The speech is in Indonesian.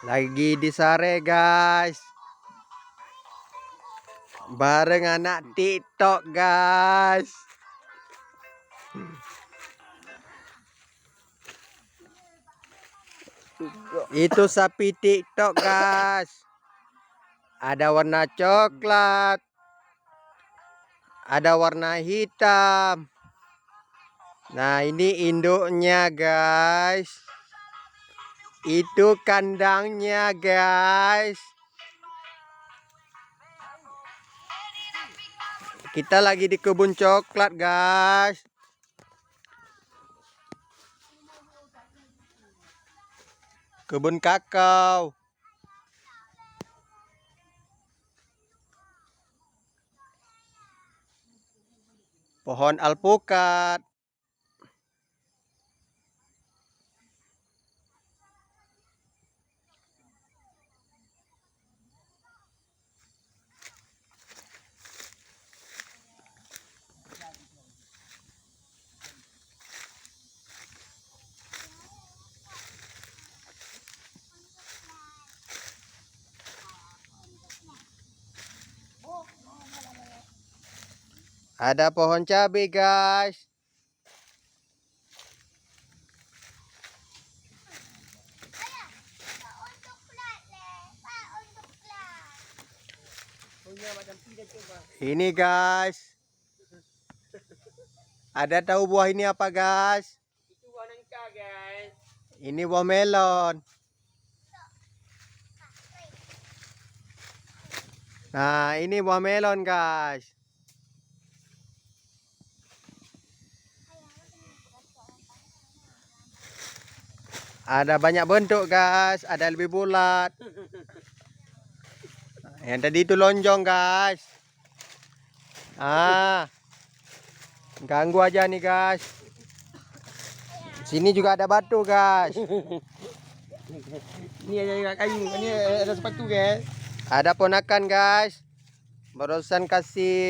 Lagi di Sare guys, bareng anak TikTok guys. Itu sapi TikTok guys. Ada warna coklat, ada warna hitam. Nah ini induknya guys. Itu kandangnya guys. Kita lagi di kebun coklat guys. Kebun kakao. Pohon alpukat. Ada pohon cabai guys. Ini guys. Ada tahu buah ini apa guys? Itu buah nangka guys. Ini buah melon. Nah ini buah melon guys. Ada banyak bentuk guys. Ada lebih bulat. Yang tadi itu lonjong guys. Ganggu aja nih guys. Sini juga ada batu guys. Ini ada kayu, ini ada sepatu guys. Ada ponakan guys. Barusan kasih